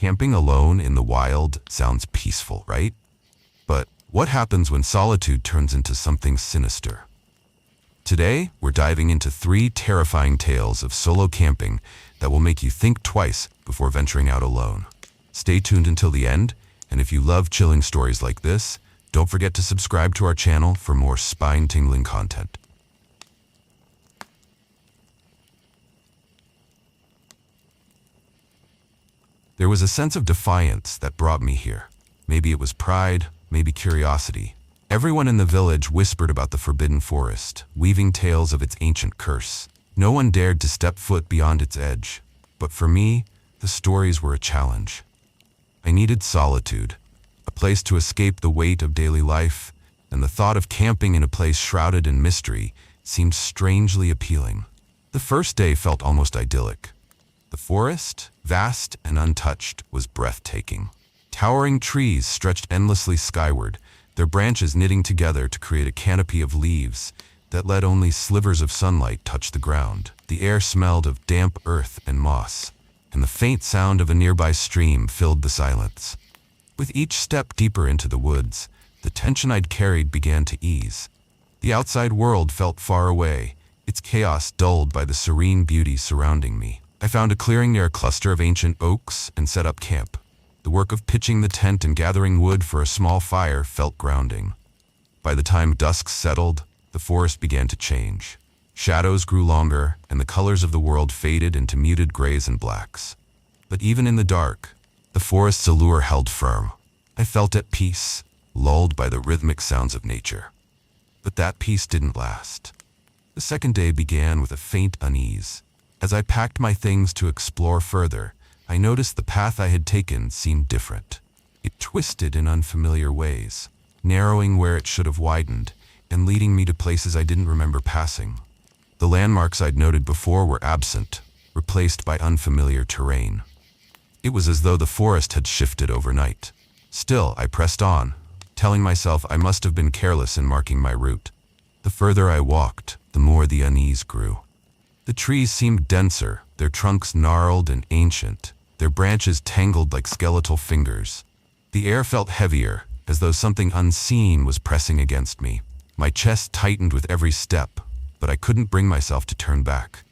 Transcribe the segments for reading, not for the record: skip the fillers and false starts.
Camping alone in the wild sounds peaceful, right? But what happens when solitude turns into something sinister? Today, we're diving into 3 terrifying tales of solo camping that will make you think twice before venturing out alone. Stay tuned until the end, and if you love chilling stories like this, don't forget to subscribe to our channel for more spine-tingling content. There was a sense of defiance that brought me here. Maybe it was pride, maybe curiosity. Everyone in the village whispered about the forbidden forest, weaving tales of its ancient curse. No one dared to step foot beyond its edge. But for me, the stories were a challenge. I needed solitude, a place to escape the weight of daily life, and the thought of camping in a place shrouded in mystery seemed strangely appealing. The first day felt almost idyllic. The forest, vast and untouched, was breathtaking. Towering trees stretched endlessly skyward, their branches knitting together to create a canopy of leaves that let only slivers of sunlight touch the ground. The air smelled of damp earth and moss, and the faint sound of a nearby stream filled the silence. With each step deeper into the woods, the tension I'd carried began to ease. The outside world felt far away, its chaos dulled by the serene beauty surrounding me. I found a clearing near a cluster of ancient oaks and set up camp. The work of pitching the tent and gathering wood for a small fire felt grounding. By the time dusk settled, the forest began to change. Shadows grew longer, and the colors of the world faded into muted grays and blacks. But even in the dark, the forest's allure held firm. I felt at peace, lulled by the rhythmic sounds of nature. But that peace didn't last. The second day began with a faint unease. As I packed my things to explore further, I noticed the path I had taken seemed different. It twisted in unfamiliar ways, narrowing where it should have widened, and leading me to places I didn't remember passing. The landmarks I'd noted before were absent, replaced by unfamiliar terrain. It was as though the forest had shifted overnight. Still, I pressed on, telling myself I must have been careless in marking my route. The further I walked, the more the unease grew. The trees seemed denser, their trunks gnarled and ancient, their branches tangled like skeletal fingers. The air felt heavier, as though something unseen was pressing against me. My chest tightened with every step, but I couldn't bring myself to turn back.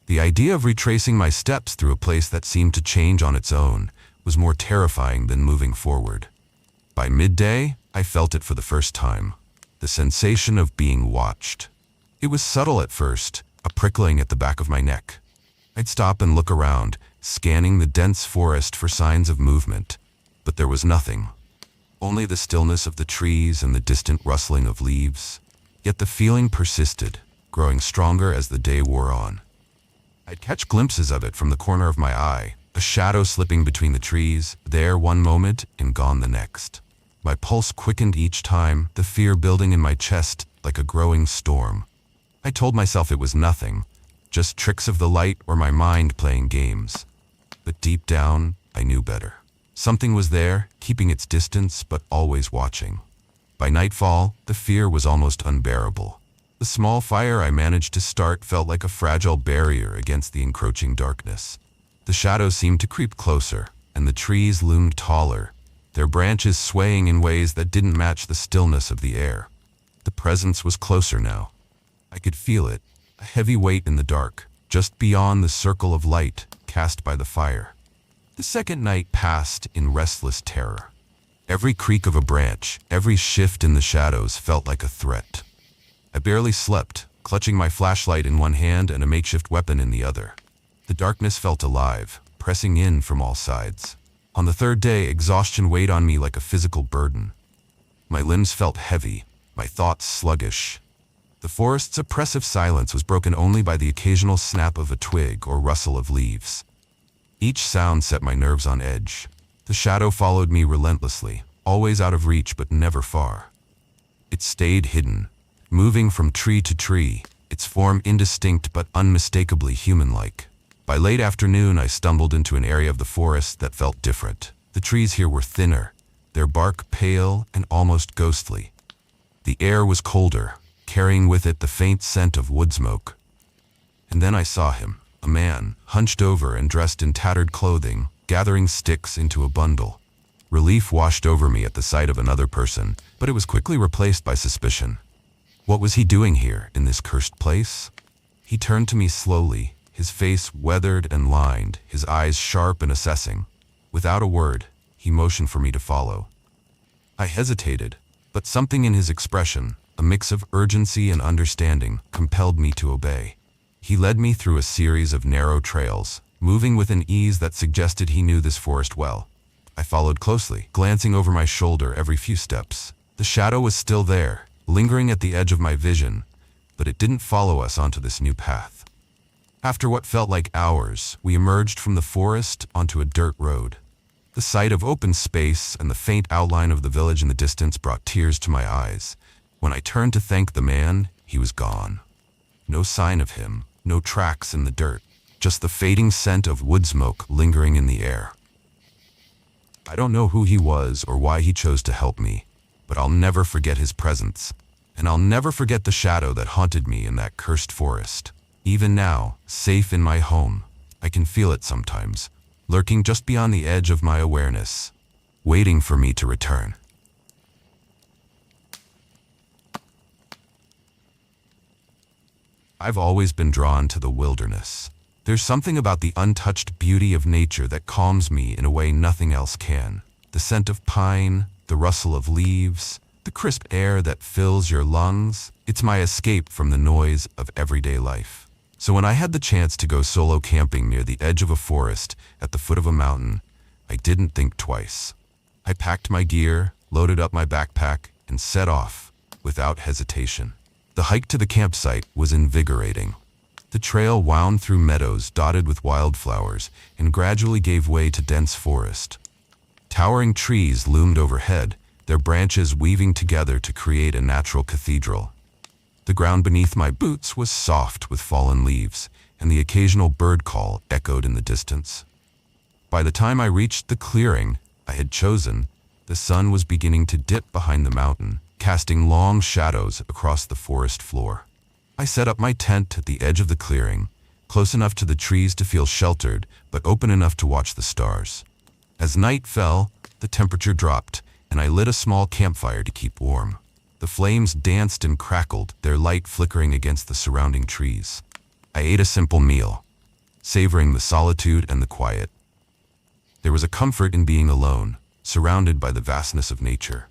The idea of retracing my steps through a place that seemed to change on its own was more terrifying than moving forward. By midday, I felt it for the first time, the sensation of being watched. It was subtle at first, a prickling at the back of my neck. I'd stop and look around, scanning the dense forest for signs of movement, but there was nothing. Only the stillness of the trees and the distant rustling of leaves. Yet the feeling persisted, growing stronger as the day wore on. I'd catch glimpses of it from the corner of my eye, a shadow slipping between the trees, there one moment and gone the next. My pulse quickened each time, the fear building in my chest like a growing storm. I told myself it was nothing, just tricks of the light or my mind playing games. But deep down, I knew better. Something was there, keeping its distance but always watching. By nightfall, the fear was almost unbearable. The small fire I managed to start felt like a fragile barrier against the encroaching darkness. The shadows seemed to creep closer, and the trees loomed taller, their branches swaying in ways that didn't match the stillness of the air. The presence was closer now. I could feel it, a heavy weight in the dark, just beyond the circle of light cast by the fire. The second night passed in restless terror. Every creak of a branch, every shift in the shadows felt like a threat. I barely slept, clutching my flashlight in one hand and a makeshift weapon in the other. The darkness felt alive, pressing in from all sides. On the third day, exhaustion weighed on me like a physical burden. My limbs felt heavy, my thoughts sluggish. The forest's oppressive silence was broken only by the occasional snap of a twig or rustle of leaves. Each sound set my nerves on edge. The shadow followed me relentlessly, always out of reach but never far. It stayed hidden, moving from tree to tree, its form indistinct but unmistakably human-like. By late afternoon, I stumbled into an area of the forest that felt different. The trees here were thinner, their bark pale and almost ghostly. The air was colder, carrying with it the faint scent of wood smoke. And then I saw him, a man, hunched over and dressed in tattered clothing, gathering sticks into a bundle. Relief washed over me at the sight of another person, but it was quickly replaced by suspicion. What was he doing here, in this cursed place? He turned to me slowly, his face weathered and lined, his eyes sharp and assessing. Without a word, he motioned for me to follow. I hesitated, but something in his expression, a mix of urgency and understanding, compelled me to obey. He led me through a series of narrow trails, moving with an ease that suggested he knew this forest well. I followed closely, glancing over my shoulder every few steps. The shadow was still there, lingering at the edge of my vision, but it didn't follow us onto this new path. After what felt like hours, we emerged from the forest onto a dirt road. The sight of open space and the faint outline of the village in the distance brought tears to my eyes. When I turned to thank the man, he was gone. No sign of him, no tracks in the dirt, just the fading scent of wood smoke lingering in the air. I don't know who he was or why he chose to help me, but I'll never forget his presence, and I'll never forget the shadow that haunted me in that cursed forest. Even now, safe in my home, I can feel it sometimes, lurking just beyond the edge of my awareness, waiting for me to return. I've always been drawn to the wilderness. There's something about the untouched beauty of nature that calms me in a way nothing else can. The scent of pine, the rustle of leaves, the crisp air that fills your lungs, it's my escape from the noise of everyday life. So when I had the chance to go solo camping near the edge of a forest at the foot of a mountain, I didn't think twice. I packed my gear, loaded up my backpack, and set off without hesitation. The hike to the campsite was invigorating. The trail wound through meadows dotted with wildflowers and gradually gave way to dense forest. Towering trees loomed overhead, their branches weaving together to create a natural cathedral. The ground beneath my boots was soft with fallen leaves, and the occasional bird call echoed in the distance. By the time I reached the clearing I had chosen, the sun was beginning to dip behind the mountain, casting long shadows across the forest floor. I set up my tent at the edge of the clearing, close enough to the trees to feel sheltered, but open enough to watch the stars. As night fell, the temperature dropped, and I lit a small campfire to keep warm. The flames danced and crackled, their light flickering against the surrounding trees. I ate a simple meal, savoring the solitude and the quiet. There was a comfort in being alone, surrounded by the vastness of nature.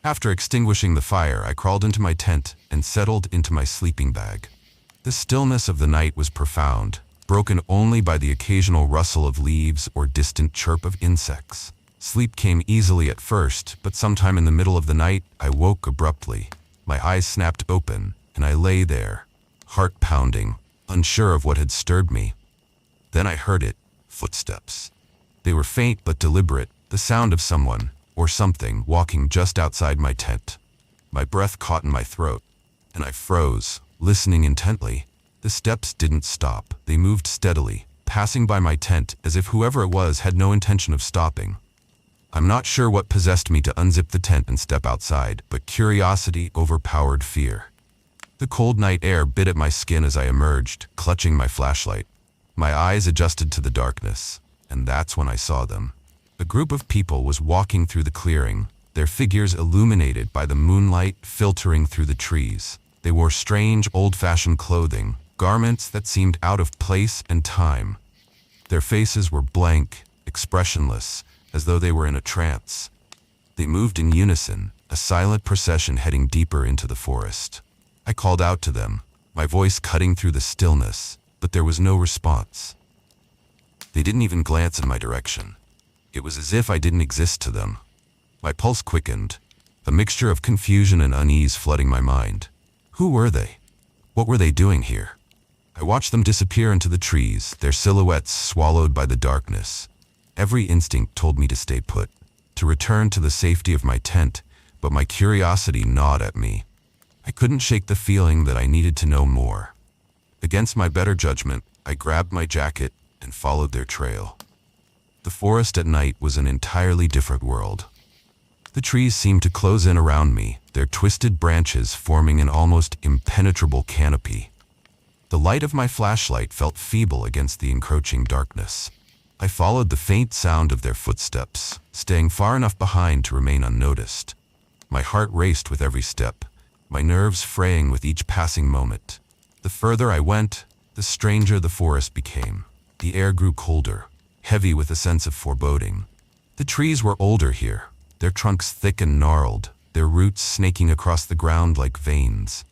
After extinguishing the fire, I crawled into my tent and settled into my sleeping bag. The stillness of the night was profound, broken only by the occasional rustle of leaves or distant chirp of insects. Sleep came easily at first, but sometime in the middle of the night, I woke abruptly. My eyes snapped open, and I lay there, heart pounding, unsure of what had stirred me. Then I heard it, footsteps. They were faint but deliberate, the sound of someone, or something, walking just outside my tent. My breath caught in my throat, and I froze, listening intently. The steps didn't stop. They moved steadily, passing by my tent as if whoever it was had no intention of stopping. I'm not sure what possessed me to unzip the tent and step outside, but curiosity overpowered fear. The cold night air bit at my skin as I emerged, clutching my flashlight. My eyes adjusted to the darkness, and that's when I saw them. A group of people was walking through the clearing, their figures illuminated by the moonlight filtering through the trees. They wore strange, old-fashioned clothing, garments that seemed out of place and time. Their faces were blank, expressionless, as though they were in a trance. They moved in unison, a silent procession heading deeper into the forest. I called out to them, my voice cutting through the stillness, but there was no response. They didn't even glance in my direction. It was as if I didn't exist to them. My pulse quickened, a mixture of confusion and unease flooding my mind. Who were they? What were they doing here? I watched them disappear into the trees, their silhouettes swallowed by the darkness. Every instinct told me to stay put, to return to the safety of my tent, but my curiosity gnawed at me. I couldn't shake the feeling that I needed to know more. Against my better judgment, I grabbed my jacket and followed their trail. The forest at night was an entirely different world. The trees seemed to close in around me, their twisted branches forming an almost impenetrable canopy. The light of my flashlight felt feeble against the encroaching darkness. I followed the faint sound of their footsteps, staying far enough behind to remain unnoticed. My heart raced with every step, my nerves fraying with each passing moment. The further I went, the stranger the forest became. The air grew colder, heavy with a sense of foreboding. The trees were older here, their trunks thick and gnarled, their roots snaking across the ground like veins.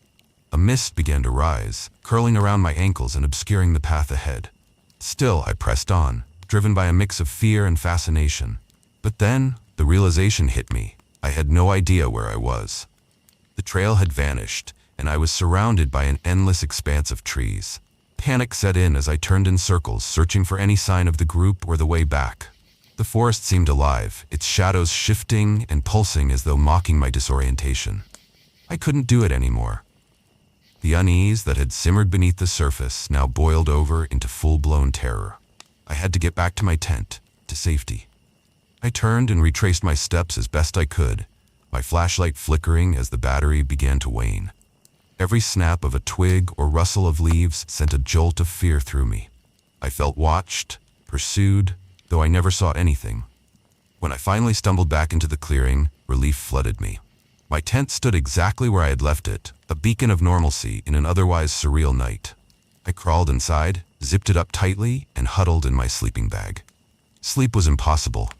A mist began to rise, curling around my ankles and obscuring the path ahead. Still, I pressed on, driven by a mix of fear and fascination. But then, the realization hit me. I had no idea where I was. The trail had vanished, and I was surrounded by an endless expanse of trees. Panic set in as I turned in circles, searching for any sign of the group or the way back. The forest seemed alive, its shadows shifting and pulsing as though mocking my disorientation. I couldn't do it anymore. The unease that had simmered beneath the surface now boiled over into full-blown terror. I had to get back to my tent, to safety. I turned and retraced my steps as best I could, my flashlight flickering as the battery began to wane. Every snap of a twig or rustle of leaves sent a jolt of fear through me. I felt watched, pursued, though I never saw anything. When I finally stumbled back into the clearing, relief flooded me. My tent stood exactly where I had left it, a beacon of normalcy in an otherwise surreal night. I crawled inside, zipped it up tightly, and huddled in my sleeping bag. Sleep was impossible.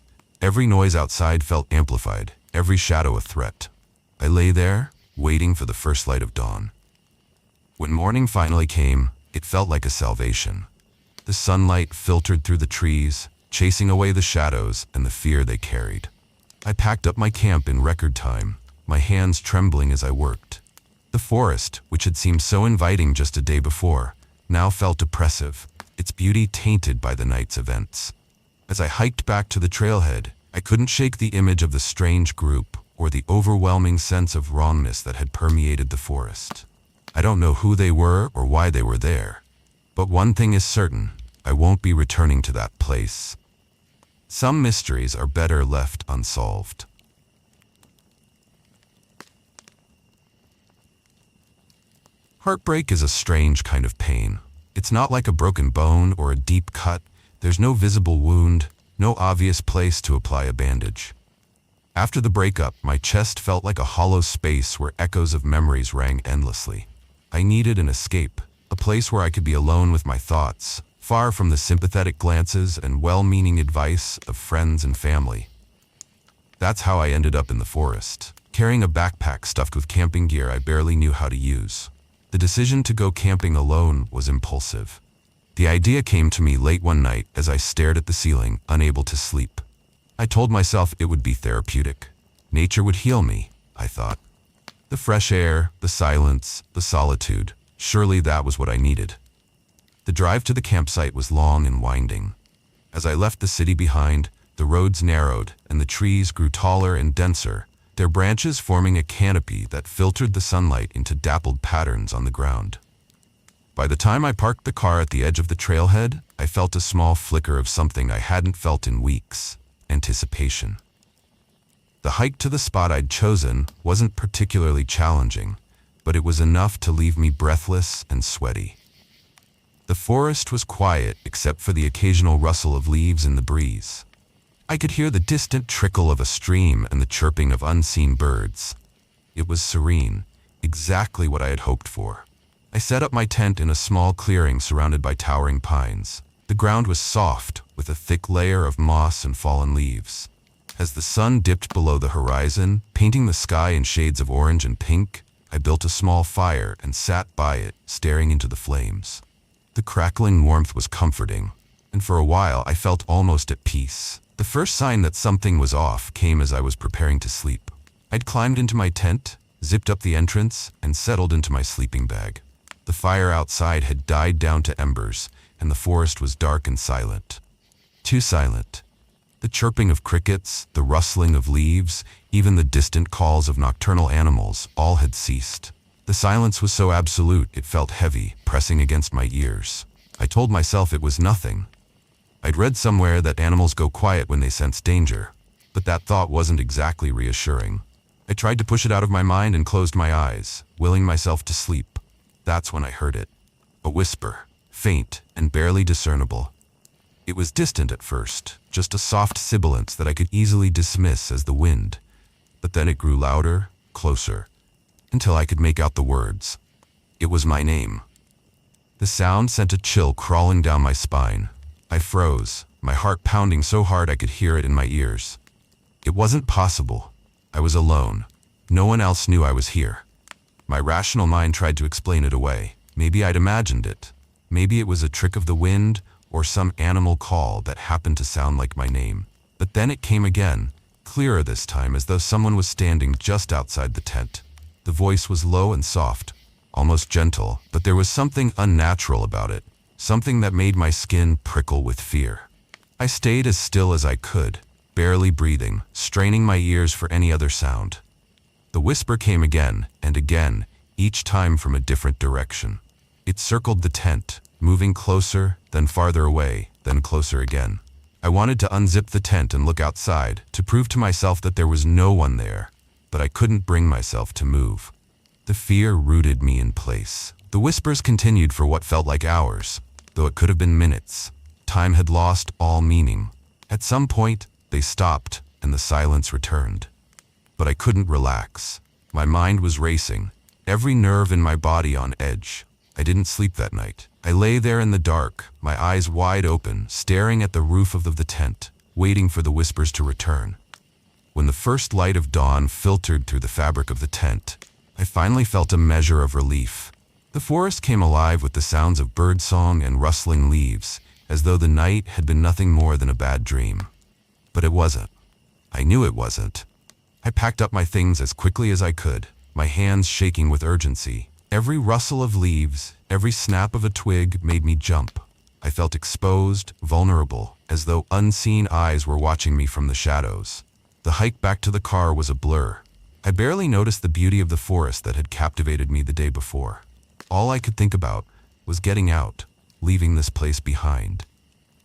Every noise outside felt amplified, every shadow a threat. I lay there, waiting for the first light of dawn. When morning finally came, it felt like a salvation. The sunlight filtered through the trees, chasing away the shadows and the fear they carried. I packed up my camp in record time, my hands trembling as I worked. The forest, which had seemed so inviting just a day before, now felt oppressive, its beauty tainted by the night's events. As I hiked back to the trailhead, I couldn't shake the image of the strange group or the overwhelming sense of wrongness that had permeated the forest. I don't know who they were or why they were there, but one thing is certain, I won't be returning to that place. Some mysteries are better left unsolved. Heartbreak is a strange kind of pain. It's not like a broken bone or a deep cut. There's no visible wound, no obvious place to apply a bandage. After the breakup, my chest felt like a hollow space where echoes of memories rang endlessly. I needed an escape, a place where I could be alone with my thoughts, far from the sympathetic glances and well-meaning advice of friends and family. That's how I ended up in the forest, carrying a backpack stuffed with camping gear I barely knew how to use. The decision to go camping alone was impulsive. The idea came to me late one night as I stared at the ceiling, unable to sleep. I told myself it would be therapeutic. Nature would heal me, I thought. The fresh air, the silence, the solitude, surely that was what I needed. The drive to the campsite was long and winding. As I left the city behind, the roads narrowed and the trees grew taller and denser, their branches forming a canopy that filtered the sunlight into dappled patterns on the ground. By the time I parked the car at the edge of the trailhead, I felt a small flicker of something I hadn't felt in weeks: anticipation. The hike to the spot I'd chosen wasn't particularly challenging, but it was enough to leave me breathless and sweaty. The forest was quiet except for the occasional rustle of leaves in the breeze. I could hear the distant trickle of a stream and the chirping of unseen birds. It was serene, exactly what I had hoped for. I set up my tent in a small clearing surrounded by towering pines. The ground was soft, with a thick layer of moss and fallen leaves. As the sun dipped below the horizon, painting the sky in shades of orange and pink, I built a small fire and sat by it, staring into the flames. The crackling warmth was comforting, and for a while I felt almost at peace. The first sign that something was off came as I was preparing to sleep. I'd climbed into my tent, zipped up the entrance, and settled into my sleeping bag. The fire outside had died down to embers, and the forest was dark and silent. Too silent. The chirping of crickets, the rustling of leaves, even the distant calls of nocturnal animals, all had ceased. The silence was so absolute it felt heavy, pressing against my ears. I told myself it was nothing. I'd read somewhere that animals go quiet when they sense danger, but that thought wasn't exactly reassuring. I tried to push it out of my mind and closed my eyes, willing myself to sleep. That's when I heard it. A whisper, faint and barely discernible. It was distant at first, just a soft sibilance that I could easily dismiss as the wind. But then it grew louder, closer, until I could make out the words. It was my name. The sound sent a chill crawling down my spine. I froze, my heart pounding so hard I could hear it in my ears. It wasn't possible. I was alone. No one else knew I was here. My rational mind tried to explain it away. Maybe I'd imagined it. Maybe it was a trick of the wind or some animal call that happened to sound like my name. But then it came again, clearer this time, as though someone was standing just outside the tent. The voice was low and soft, almost gentle, but there was something unnatural about it, something that made my skin prickle with fear. I stayed as still as I could, barely breathing, straining my ears for any other sound. The whisper came again and again, each time from a different direction. It circled the tent, moving closer, then farther away, then closer again. I wanted to unzip the tent and look outside, to prove to myself that there was no one there, but I couldn't bring myself to move. The fear rooted me in place. The whispers continued for what felt like hours, though it could have been minutes. Time had lost all meaning. At some point, they stopped, and the silence returned. But I couldn't relax. My mind was racing, every nerve in my body on edge. I didn't sleep that night. I lay there in the dark, my eyes wide open, staring at the roof of the tent, waiting for the whispers to return. When the first light of dawn filtered through the fabric of the tent, I finally felt a measure of relief. The forest came alive with the sounds of birdsong and rustling leaves, as though the night had been nothing more than a bad dream. But it wasn't. I knew it wasn't. I packed up my things as quickly as I could, my hands shaking with urgency. Every rustle of leaves, every snap of a twig made me jump. I felt exposed, vulnerable, as though unseen eyes were watching me from the shadows. The hike back to the car was a blur. I barely noticed the beauty of the forest that had captivated me the day before. All I could think about was getting out, leaving this place behind.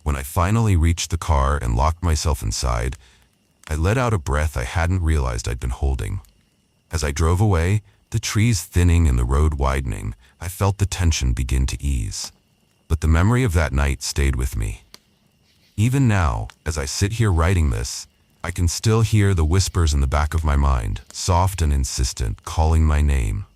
When I finally reached the car and locked myself inside, I let out a breath I hadn't realized I'd been holding. As I drove away, the trees thinning and the road widening, I felt the tension begin to ease. But the memory of that night stayed with me. Even now, as I sit here writing this, I can still hear the whispers in the back of my mind, soft and insistent, calling my name.